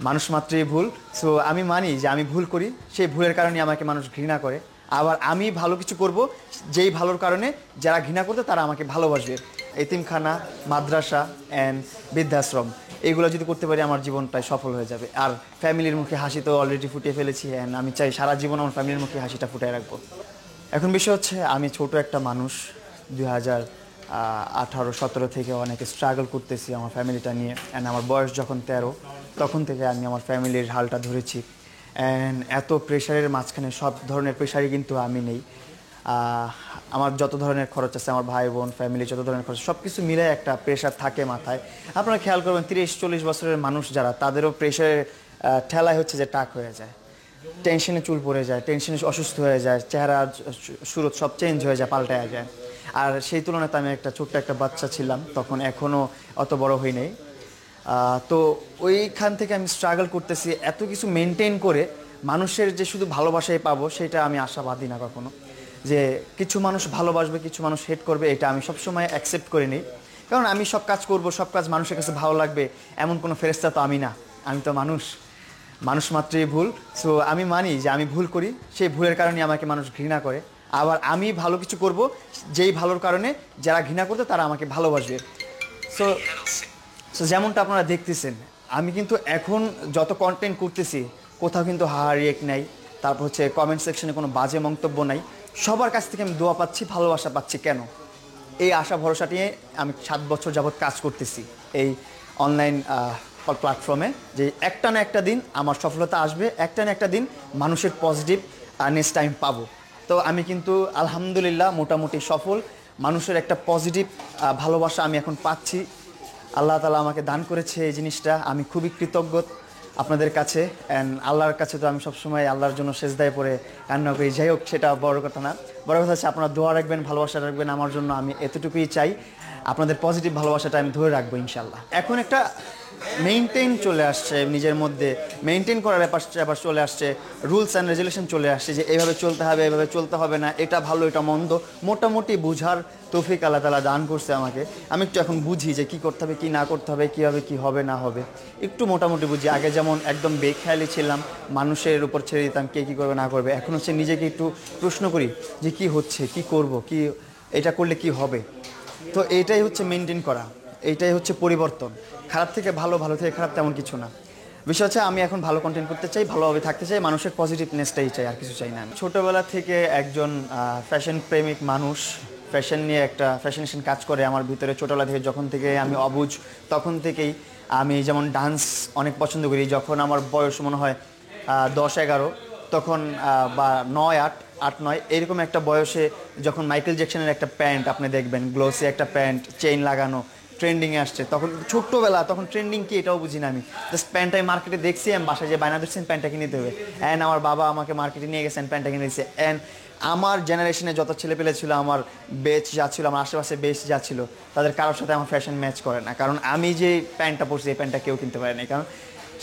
মানুষ মাত্রই ভুল। সো আমি মানি যে আমি ভুল করি, সেই ভুলের কারণে আমাকে মানুষ ঘৃণা করে। আবার আমি ভালো কিছু করব, যেই ভালোর কারণে যারা ঘৃণা করতে তারা আমাকে ভালোবাসবে। এতিমখানা, মাদ্রাসা অ্যান্ড বৃদ্ধাশ্রম, এগুলো যদি করতে পারি আমার জীবনটাই সফল হয়ে যাবে। আর ফ্যামিলির মুখে হাসি তো অলরেডি ফুটিয়ে ফেলেছি, অ্যান্ড আমি চাই সারা জীবন আমার ফ্যামিলির মুখে হাসিটা ফুটিয়ে রাখবো। এখন বিষয় হচ্ছে আমি ছোট একটা মানুষ, 2018-17 থেকে অনেক স্ট্রাগল করতেছি আমার ফ্যামিলিটা নিয়ে। অ্যান্ড আমার বয়স যখন 13, তখন থেকে আমি আমার ফ্যামিলির হালটা ধরেছি। অ্যান্ড এত প্রেশারের মাঝখানে সব ধরনের প্রেশারই কিন্তু আমি নেই। আমার যত ধরনের খরচ আছে, আমার ভাই বোন ফ্যামিলি যত ধরনের খরচ, সব কিছু মিলে একটা প্রেশার থাকে মাথায়। আপনারা খেয়াল করবেন 30-40 বছরের মানুষ যারা, তাদেরও প্রেশারের ঠেলায় হচ্ছে যে টাক হয়ে যায়, টেনশনে চুল পড়ে যায়, টেনশনে অসুস্থ হয়ে যায়, চেহারা সুরত সব চেঞ্জ হয়ে যায়, পাল্টায় যায়। আর সেই তুলনায় আমি একটা ছোট্ট একটা বাচ্চা ছিলাম তখন, এখনও অত বড় হই নাই। তো ওইখান থেকে আমি স্ট্রাগল করতেছি এত কিছু মেনটেন করে। মানুষের যে শুধু ভালোবাসাই পাবো সেটা আমি আশাবাদী না কখনো, যে কিছু মানুষ ভালোবাসবে কিছু মানুষ হেট করবে, এটা আমি সবসময় অ্যাকসেপ্ট করে নিই। কারণ আমি সব কাজ করব, সব কাজ মানুষের কাছে ভালো লাগবে এমন কোনো ফেরেশতা তো আমি না। আমি তো মানুষ, মানুষ মাত্রই ভুল। সো আমি মানি যে আমি ভুল করি, সেই ভুলের কারণে আমাকে মানুষ ঘৃণা করে। আবার আমি ভালো কিছু করব, যেই ভালোর কারণে যারা ঘৃণা করতে তারা আমাকে ভালোবাসবে। সো সো যেমনটা আপনারা দেখতেছেন, আমি কিন্তু এখন যত কন্টেন্ট করতেছি কোথাও কিন্তু রিয়েক্ট নাই, তারপর হচ্ছে কমেন্ট সেকশনে কোনো বাজে মন্তব্য নাই। সবার কাছ থেকে আমি দোয়া পাচ্ছি, ভালোবাসা পাচ্ছি। কেন? এই আশা ভরসা নিয়ে আমি 7 বছর যাবৎ কাজ করতেছি এই অনলাইন প্ল্যাটফর্মে, যে একটা না একটা দিন আমার সফলতা আসবে, একটা না একটা দিন মানুষের পজিটিভ নেক্সট টাইম পাবো। তো আমি কিন্তু আলহামদুলিল্লাহ মোটামুটি সফল। মানুষের একটা পজিটিভ ভালোবাসা আমি এখন পাচ্ছি। আল্লাহ তাআলা আমাকে দান করেছে এই জিনিসটা, আমি খুবই কৃতজ্ঞ আপনাদের কাছে। অ্যান্ড আল্লাহর কাছে তো আমি সবসময় আল্লাহর জন্য সেজদায় পড়ে কান্না করি। যাই হোক, সেটা বড় কথা না। বড় কথা হচ্ছে আপনারা দোয়া রাখবেন, ভালোবাসা রাখবেন আমার জন্য। আমি এতটুকুই চাই, আপনাদের পজিটিভ ভালোবাসাটা আমি ধরে রাখবো ইনশাল্লাহ। এখন একটা মেইনটেইন চলে আসছে নিজের মধ্যে, মেইনটেইন করার ব্যাপার চলে আসছে, রুলস অ্যান্ড রেজুলেশন চলে আসছে, যে এইভাবে চলতে হবে, এইভাবে চলতে হবে না, এটা ভালো এটা মন্দ, মোটামুটি বুঝার তৌফিক আল্লাহ তাআলা দান করছে আমাকে। আমি একটু এখন বুঝি যে কী করতে হবে, কী না করতে হবে, কীভাবে কী হবে না হবে, একটু মোটামুটি বুঝি। আগে যেমন একদম বেখেয়ালি ছিলাম, মানুষের উপর ছেড়ে দিতাম কে কী করবে না করবে। এখন হচ্ছে নিজেকে একটু প্রশ্ন করি যে কী হচ্ছে, কী করব, কি এটা করলে কি হবে। তো এইটাই হচ্ছে মেনটেন করা, এইটাই হচ্ছে পরিবর্তন। খারাপ থেকে ভালো, ভালো থেকে খারাপ তেমন কিছু না। বিষয় হচ্ছে আমি এখন ভালো কন্টেন্ট করতে চাই, ভালোভাবে থাকতে চাই, মানুষের পজিটিভনেসটাই চাই, আর কিছু চাই না। ছোটোবেলা থেকে একজন ফ্যাশন প্রেমিক মানুষ, ফ্যাশন নিয়ে একটা ফ্যাশনেশন কাজ করে আমার ভিতরে ছোটোবেলা থেকে। যখন থেকে আমি অবুঝ তখন থেকেই আমি যেমন ডান্স অনেক পছন্দ করি। যখন আমার বয়স মনে হয় 10-11, তখন বা 9-8-9 এরকম একটা বয়সে, যখন মাইকেল জ্যাকসনের একটা প্যান্ট আপনি দেখবেন, গ্লোসি একটা প্যান্ট, চেইন লাগানো, ট্রেন্ডিংয়ে আসছে। তখন ছোট্টোবেলা, তখন ট্রেন্ডিং কি এটাও বুঝি না আমি। জাস্ট প্যান্টটা আমি মার্কেটে দেখছি, আমি বাসায় যে বায়না ধরছেন প্যান্টটা কিনে দিতে হবে। অ্যান্ড আমার বাবা আমাকে মার্কেটে নিয়ে গেছেন, প্যান্টটা কিনে দিচ্ছে। অ্যান্ড আমার জেনারেশনে যত ছেলেপেলে ছিল, আমার বেচ যা ছিল, আমার আশেপাশে বেচ যা ছিল, তাদের কারোর সাথে আমার ফ্যাশন ম্যাচ করে না। কারণ আমি যে প্যান্টটা পরছি এই প্যান্টটা কেউ কিনতে পারে না, কারণ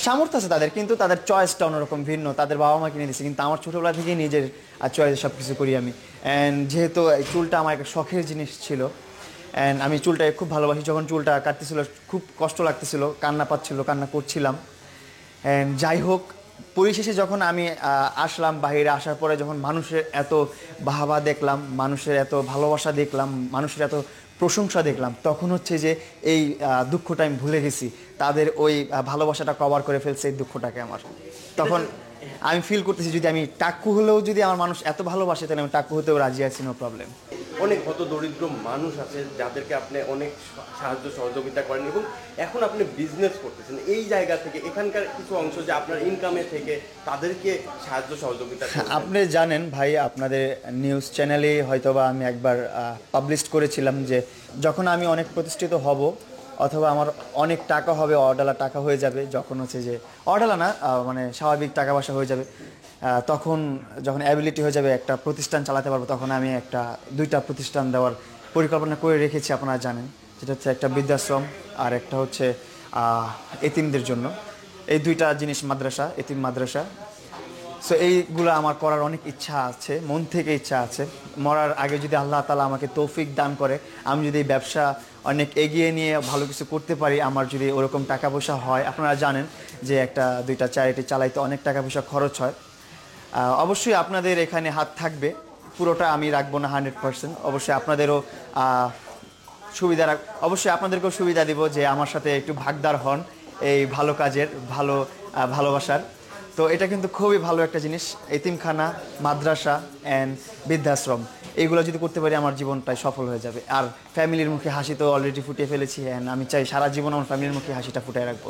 সামর্থ্য আছে তাদের, কিন্তু তাদের চয়েসটা অন্যরকম ভিন্ন, তাদের বাবা মা কিনে দিচ্ছে। কিন্তু আমার ছোটোবেলা থেকেই নিজের চয়েসে সব কিছু করি আমি। অ্যান্ড যেহেতু এই চুলটা আমার একটা শখের জিনিস ছিল, অ্যান্ড আমি চুলটাকে খুব ভালোবাসি। যখন চুলটা কাটতেছিল খুব কষ্ট লাগতেছিল, কান্না পাচ্ছিল, কান্না করছিলাম। অ্যান্ড যাই হোক, পরিশেষে যখন আমি আসলাম বাইরে, আসার পরে যখন মানুষের এত বাহবা দেখলাম, মানুষের এত ভালোবাসা দেখলাম, মানুষের এত প্রশংসা দেখলাম, তখন হচ্ছে যে এই দুঃখটা আমি ভুলে গেছি। তাদের ওই ভালোবাসাটা কভার করে ফেলছে এই দুঃখটাকে আমার। তখন আমি ফিল করতেছি, যদি আমি টাক্কু হলেও যদি আমার মানুষ এত ভালোবাসে, তাহলে আমি টাক্কু হতেও রাজি আছি, নো প্রবলেম। অনেক হত দরিদ্র মানুষ আছে যাদেরকে আপনি অনেক সাহায্য সহযোগিতা করেন, এবং এখন আপনি বিজনেস করতেছেন এই জায়গা থেকে, এখানকার কিছু অংশ যে আপনার ইনকামে থেকে তাদেরকে সাহায্য সহযোগিতা করেন। আপনি জানেন ভাই, আপনাদের নিউজ চ্যানেলে হয়তোবা আমি একবার পাবলিশ করেছিলাম যে যখন আমি অনেক প্রতিষ্ঠিত হব, অথবা আমার অনেক টাকা হবে, অডালা টাকা হয়ে যাবে, যখন হচ্ছে যে অডালা না, মানে স্বাভাবিক টাকা পয়সা হয়ে যাবে, তখন যখন অ্যাবিলিটি হয়ে যাবে, একটা প্রতিষ্ঠান চালাতে পারবো, তখন আমি একটা 2টা প্রতিষ্ঠান দেওয়ার পরিকল্পনা করে রেখেছি, আপনারা জানেন। যেটা হচ্ছে একটা বৃদ্ধাশ্রম, আর একটা হচ্ছে এতিমদের জন্য। এই 2টা জিনিস, মাদ্রাসা, এতিম মাদ্রাসা। সো এইগুলো আমার করার অনেক ইচ্ছা আছে, মন থেকে ইচ্ছা আছে। মরার আগে যদি আল্লাহ তাআলা আমাকে তৌফিক দান করে, আমি যদি এই ব্যবসা অনেক এগিয়ে নিয়ে ভালো কিছু করতে পারি, আমার যদি ওরকম টাকা পয়সা হয়, আপনারা জানেন যে একটা দুইটা চ্যারিটি চালাইতে অনেক টাকা পয়সা খরচ হয়। অবশ্যই আপনাদের এখানে হাত থাকবে, পুরোটা আমি রাখবো না 100%। অবশ্যই আপনাদেরও অবশ্যই আপনাদেরকেও সুবিধা দিব যে আমার সাথে একটু ভাগদার হন এই ভালো কাজের, ভালোবাসার। তো এটা কিন্তু খুবই ভালো একটা জিনিস, এতিমখানা, মাদ্রাসা অ্যান্ড বৃদ্ধাশ্রম, এইগুলো যদি করতে পারি আমার জীবনটাই সফল হয়ে যাবে। আর ফ্যামিলির মুখে হাসি তো অলরেডি ফুটিয়ে ফেলেছি, অ্যান্ড আমি চাই সারা জীবন আমার ফ্যামিলির মুখে হাসিটা ফুটিয়ে রাখবো।